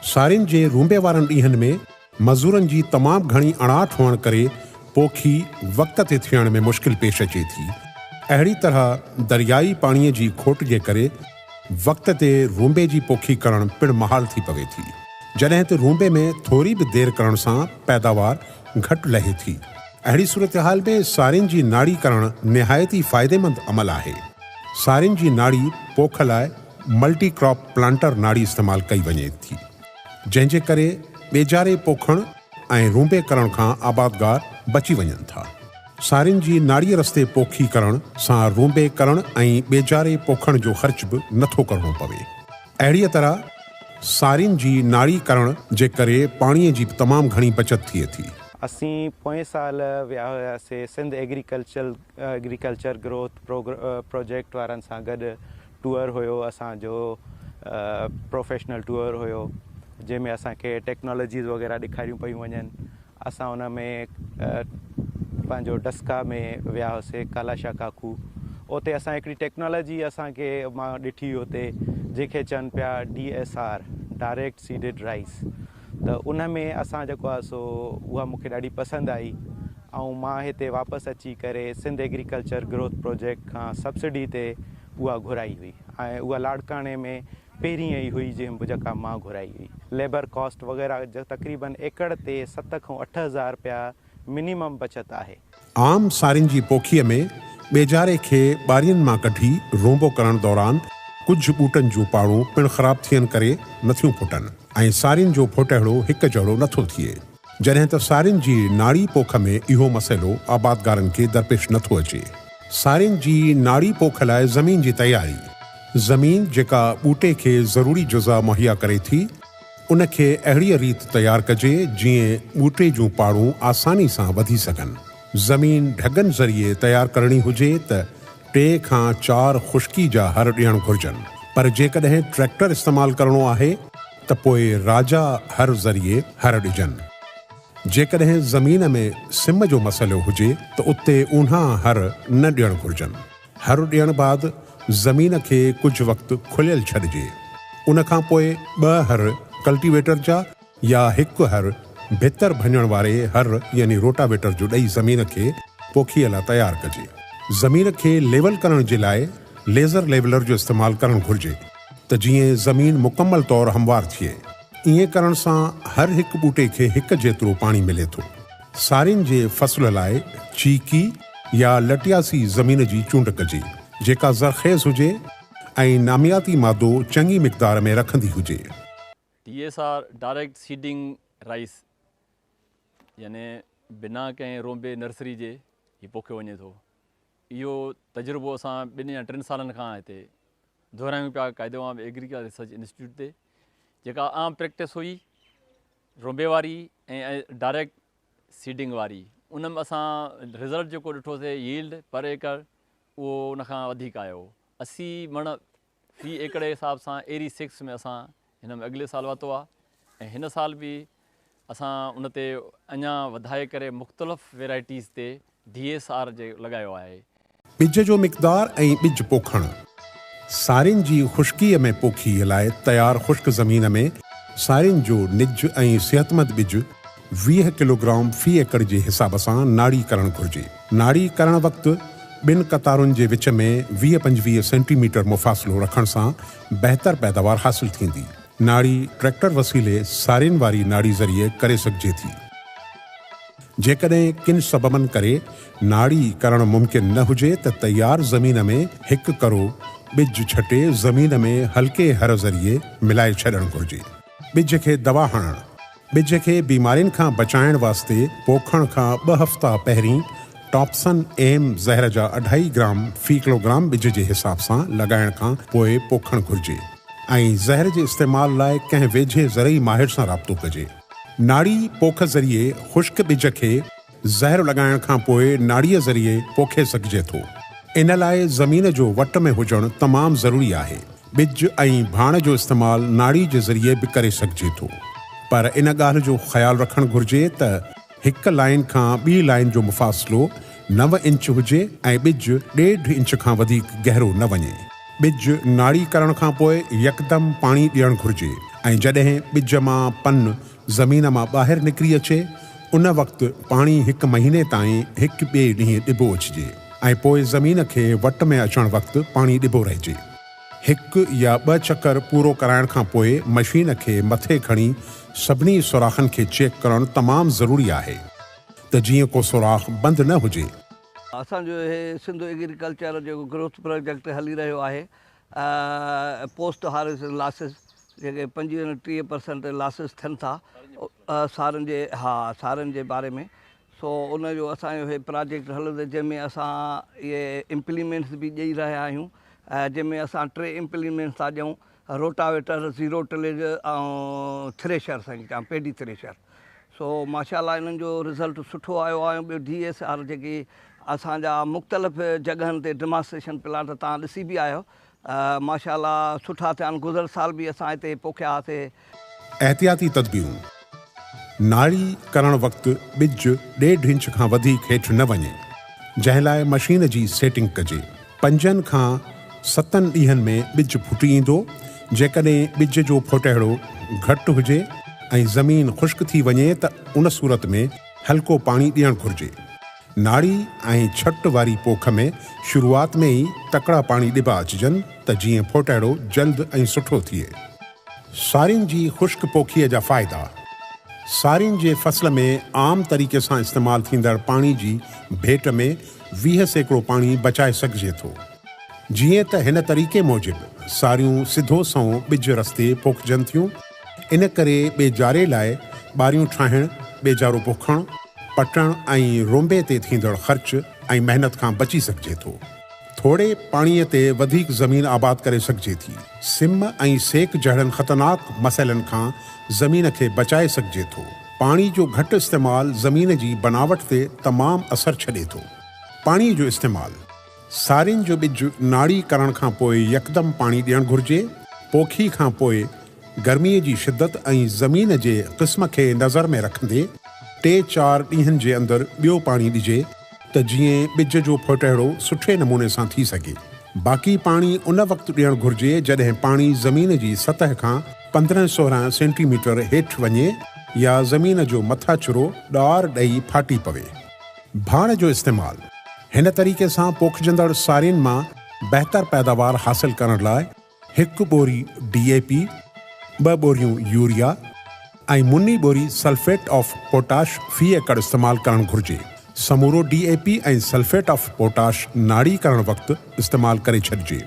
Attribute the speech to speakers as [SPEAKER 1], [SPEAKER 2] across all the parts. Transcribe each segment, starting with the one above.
[SPEAKER 1] सारिन जे रूंबे वारनि ॾींहनि में मज़ूरनि जी तमामु घणी अणाट हुअण करे पोखी वक़्त ते थियण में मुश्किल पेश अचे थी। अहिड़ी तरह दरियाई पाणीअ जी खोट जे करे वक़्त ते रूंबे जी पोखी करणु पिणु महाल थी पवे थी, जॾहिं त रूंबे में थोरी बि देरि करण सां पैदावार घटि लहे थी। अहिड़ी सूरतहाल में सारिन जी नाड़ी करणु निहायती फ़ाइदेमंद अमल आहे। सारिन जी नाड़ी पोख लाइ मल्टी क्रॉप प्लांटर नाड़ी इस्तेमालु कई वञे थी, जंहिंजे करे ॿेजारे पोखण ऐं रूंबे करण खां आबादगार बची वञनि था। सारिन जी नाड़ीअ रस्ते पोखी करण सां रूंबे करण ऐं ॿेजारे पोखण जो ख़र्च बि नथो करणो पवे। अहिड़ीअ तरह सारिन जी नाड़ी करण जे करे पाणीअ जी तमामु घणी बचत थिए थी।
[SPEAKER 2] असीं पोएं साल विया हुआसीं सिंध एग्रीकल्चर ग्रोथ प्रोजेक्ट वारनि सां गॾु टूअर हुयो, असांजो प्रोफेशनल टूअर हुयो, जंहिंमें असांखे टेक्नोलॉजीज़ वग़ैरह ॾेखारियूं पियूं वञनि। असां उन में पंहिंजो डस्का में विया हुआसीं, कालाशाह काकू। उते असां हिकिड़ी टेक्नोलॉजी असांखे मां ॾिठी हुते, जंहिंखे चवनि पिया DSR डायरेक्ट सीडेड राइस। त उन में असां जेको आहे सो उहा मूंखे ॾाढी पसंदि आई ऐं मां हिते वापसि अची करे सिंध एग्रीकल्चर ग्रोथ प्रोजेक्ट खां सब्सिडी ते उहा घुराई हुई ऐं उहा लाड़काणे में पहिरीं ई हुई जेका मां घुराई हुई। लेबर कॉस्ट वग़ैरह जो तक़रीबन एकड़ ते 7 खां 8 हज़ार रुपया मिनिमम बचत आहे।
[SPEAKER 1] आम सारिन जी पोखीअ में ॿेजारे खे ॿारियुनि मां कढी रोंबो करण दौरान कुझु ॿूटनि जूं पाड़ूं पिणु ख़राब थियण करे नथियूं फुटनि ऐं सारिन जो फोटहिड़ो हिकु जहिड़ो नथो थिए, जॾहिं त सारिन जी नाड़ी पोख में इहो मसइलो आबादगारनि खे दरपेश नथो अचे। सारिन जी नाड़ी पोख लाइ ज़मीन जी तयारी। ज़मीन जेका ॿूटे खे ज़रूरी जुज़ा मुहैया करे थी, उनखे अहिड़ीअ रीति तयारु कजे जीअं ॿूटे जूं पाड़ूं आसानी सां वधी सघनि। ज़मीन ढगनि ज़रिए तयारु करणी हुजे त 3 खां 4 ख़ुश्की जा हर ॾियणु घुरिजनि, पर जेकॾहिं ट्रैक्टर इस्तेमालु करणो आहे त पोइ राजा हर ज़रिए हर ॾिजनि। जेकॾहिं ज़मीन में सिम जो मसइलो हुजे त उते ऊन्हा हर न ॾियणु घुरिजनि। हर ॾियण बाद ज़मीन खे कुझु वक़्तु खुलियल छॾिजे। उन खां पोइ 2 हर कल्टीवेटर जा या 1 हर भितर भञण वारे हर यानी रोटावेटर जो ॾेई ज़मीन खे पोखीअ लाइ तयारु कजे। ज़मीन खे लेवल करण जे लाइ लेज़र लेवलर जो इस्तेमालु करणु घुरिजे त जीअं ज़मीन मुकमल तौरु हमवार थिए। ईअं करण सां हर हिकु ॿूटे खे हिकु जेतिरो पाणी मिले थो। सारिन जे फसल लाइ चीकी या लटियासी ज़मीन जी चूंड कजे, जेका ज़रख़ेज़ हुजे ऐं नामियाती मादो चङी मिक़दार में रखंदी हुजे।
[SPEAKER 3] DSR डायरेक्ट सीडिंग राइस यानी बिना कंहिं रोंबे नर्सरी जे ही पोखे वञे थो। इहो तजुर्बो असां 2 या 3 सालनि खां हिते दोहिरायूं पिया क़ाइदो आम एग्रीकल्चर रिसर्च इंस्टीट्यूट ते। जेका आम प्रैक्टिस हुई रोंबे वारी ऐं डायरेक्ट सीडिंग वारी, उन में असां रिज़ल्ट जेको ॾिठोसीं यील्ड पर एकड़ उहो उन खां वधीक आयो। 80 मण फी एकड़ जे हिसाब सां एरी 6 में असां हिन में अॻिले साल वरितो आहे ऐं हिन साल बि असां उन ते अञा वधाए करे मुख़्तलिफ़ वेराइटीज़ ते DSR जे लॻायो आहे।
[SPEAKER 1] ॿिज जो मिक़दार ऐं ॿिज पोखणु। सारिन जी ख़ुश्कीअ में पोखीअ लाइ तयारु ख़ुश्क ज़मीन में सारिन जो निज ऐं सिहतमंद ॿिज 20 किलोग्राम फी एकड़ जे हिसाब सां नाड़ी करणु घुरिजे। नाड़ी करण वक़्तु 2 कतारुनि जे विच में 20-25 सेंटीमीटर मुफ़ासिलो रखण सां बहितर पैदावार हासिल थींदी। नाड़ी ट्रैक्टर वसीले सारिन वारी नाड़ी ज़रिए करे सघिजे थी। जेकॾहिं किन सबबनि करे नाड़ी करणु मुमकिन न हुजे त तयारु ज़मीन में 1 करो ॿिज छटे ज़मीन में हल्के हर ज़रिए मिलाए छॾणु घुरिजे। ॿिज खे दवा हणणु। ॿिज खे बीमारियुनि खां बचाइण वास्ते पोखण खां 2 हफ़्ता पहिरीं टॉप्सन एम ज़हर जा 2.5 ग्राम फी किलोग्राम ॿिज जे हिसाब सां लॻाइण खां पोइ पोखणु घुरिजे ऐं ज़हर जे इस्तेमाल लाइ कंहिं वेझे ज़रई माहिर सां राब्तो कजे। नाड़ी पोख ज़रिए ख़ुश्क ॿिज खे ज़हर लॻाइण खां पोइ नाड़ीअ ज़रिए पोखे सघिजे थो। इन लाइ ज़मीन जो वट में हुजणु तमामु ज़रूरी आहे। ॿिज ऐं भाण जो इस्तेमालु नाड़ी जे ज़रिए बि करे सघिजे थो, पर इन ॻाल्हि जो ख़्यालु रखणु घुरिजे त 1 लाइन खां ॿी लाइन जो मुफ़ासिलो 9 इंच हुजे ऐं ॿिज 1.5 इंच खां वधीक गहरो न वञे। ॿिज नाड़ी करण खां पोइ यकदम पाणी ॾियणु घुरिजे ऐं जॾहिं ॿिज मां पन ज़मीन मां ॿाहिरि निकिरी अचे उन वक़्तु पाणी 1 महीने ताईं हिकु ॿिए ॾींहुं ॾिबो अचिजे ऐं पोइ ज़मीन खे वट में अचण वक़्तु पाणी ॾिबो रहिजे। 1 या 2 चकर पूरो कराइण खां पोइ मशीन खे मथे खणी सभिनी सुराखनि खे चेक करणु तमामु ज़रूरी आहे त जीअं को सुराख बंदि न हुजे।
[SPEAKER 4] असांजो हे सिंध एग्रीकल्चर जेको ग्रोथ प्रोजेक्ट हली रहियो आहे, पोस्ट हार्वेस्ट लॉसिस जेके 25-30% लॉसिस थियनि था सारनि जे बारे में। सो उनजो असांजो हे प्रोजेक्ट हलंदो जंहिंमें असां इहे इम्प्लीमेंट्स बि ॾेई रहिया आहियूं, जंहिंमें असां 3 इम्प्लीमेंट्स था ॾियूं, रोटावेटर, ज़ीरो टिलेज ऐं थ्रेशर, पेडी थ्रेशर। सो माशाल्लाह इन्हनि जो रिज़ल्ट सुठो आयो आहे। ॿियो DSR जेकी असांजा मुख़्तलिफ़ जॻहनि ते डेमॉन्स्ट्रेशन प्लांट तव्हां ॾिसी बि आहियो, माशाल्लाह सुठा थिया आहिनि। गुज़र साल बि असां हिते पोखिया हुआसीं।
[SPEAKER 1] एहतियाती तदबीरूं: नाड़ी करण वक़्तु ॿिज 1.5 इंच खां वधीक हेठि न वञे, जंहिं लाइ मशीन जी सेटिंग कजे। 5 खां 7 ॾींहंनि में ॿिज फुटी ईंदो। जेकॾहिं ॿिज जो फोटेड़ो घटि हुजे ऐं ज़मीन ख़ुश्क थी वञे त उन सूरत में हल्को पाणी ॾियणु घुरिजे। नाड़ी ऐं छट वारी पोख में शुरूआत में ई तकड़ा पाणी ॾिबा अचिजनि त जीअं फोटेड़ो जल्द ऐं सुठो थिए। सारियुनि जी ख़ुश्क पोखीअ जा फ़ाइदा: सारियुनि जे फसल में आम तरीक़े सां इस्तेमालु थींदड़ पाणी जी भेट में 20% पाणी बचाए सघिजे थो। जीअं त हिन तरीक़े मूजिबि सारियूं सिधो सऊं ॿिज रस्ते पोखजनि थियूं। इन करे ॿेजारे लाइ ॿारियूं ठाहिणु, ॿेजारो पोखणु, पटणु ऐं रोंबे ते थींदड़ ख़र्च ऐं महिनत खां बची सघिजे थो। थोरे पाणीअ ते वधीक ज़मीन आबाद करे सघिजे थी। सिम ऐं सेक जहिड़नि ख़तरनाक मसइलनि खां ज़मीन खे बचाए सघिजे थो। पाणी जो घटि इस्तेमालु ज़मीन जी बनावट ते तमामु असरु छॾे थो। पाणीअ जो इस्तेमालु: सारियुनि जो ॿिज नाड़ी करण खां पोइ यकदमि पाणी ॾियणु घुरिजे। पोखी खां पोइ गर्मीअ जी शिदत ऐं ज़मीन जे क़िस्म खे नज़र में रखंदे 3-4 ॾींहंनि जे अंदरि ॿियो पाणी ॾिजे त जीअं ॿिज जो फोटेड़ो सुठे नमूने सां थी सघे। बाक़ी पाणी उन वक़्तु ॾियणु घुरिजे जॾहिं पाणी ज़मीन जी सतह खां 15-16 सेंटीमीटर हेठि वञे या ज़मीन जो मथाचुरो ॾार ॾेई फाटी पवे। भाण जो इस्तेमालु: हिन तरीक़े सां पोखजंदड़ सारियुनि मां बहितर पैदावार हासिल करण लाइ 1 बोरी DAP, 2 बोरियूं यूरिया ऐं मुनी बोरी सल्फेट ऑफ पोटाश फी एकड़ इस्तेमालु करणु घुरिजे। समूरो DAP ऐं सल्फेट ऑफ पोटाश नाड़ी करण वक़्तु इस्तेमालु करे छॾिजे।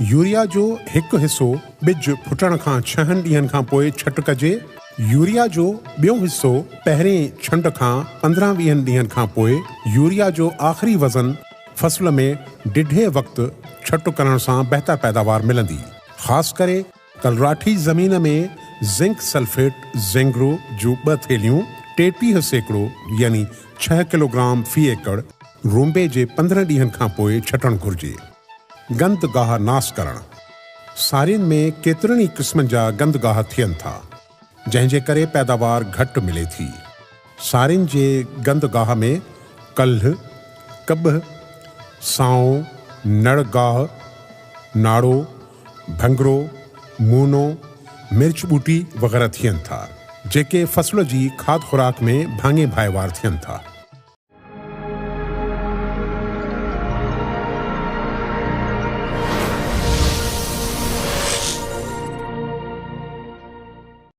[SPEAKER 1] यूरिया जो 1 हिसो ॿिज फुटण खां 6 ॾींहंनि खां पोइ छट कजे। यूरिया जो ॿियो हिसो पहिरें छंड खां 15-20 ॾींहंनि खां पोइ। यूरिया जो आख़िरी वज़न फसल में डिढे वक़्तु छट करण सां बहितर पैदावार मिलंदी। ख़ासि करे कलराठी ज़मीन में ज़िंक सल्फेट ज़ेंगरो जूं 2 थेलियूं 33% यानी 6 किलोग्राम फी एकड़ रोंबे जे 15 ॾींहंनि खां पोइ छटणु घुरिजे। गंदगाह नास करणु: सारियुनि में केतिरनि ई क़िस्मनि जा गंदगाह थियनि था, जंहिंजे करे पैदावार घटि मिले थी। सारियुनि जे गंदगाह में कल्ह, कॿ, साओ, नड़गाह, नाड़ो, भंगरो, मूनो, मिर्च ॿूटी वग़ैरह थियनि था, जेके फसल जी खाद खुराक में भाङे भाइवार थियनि था।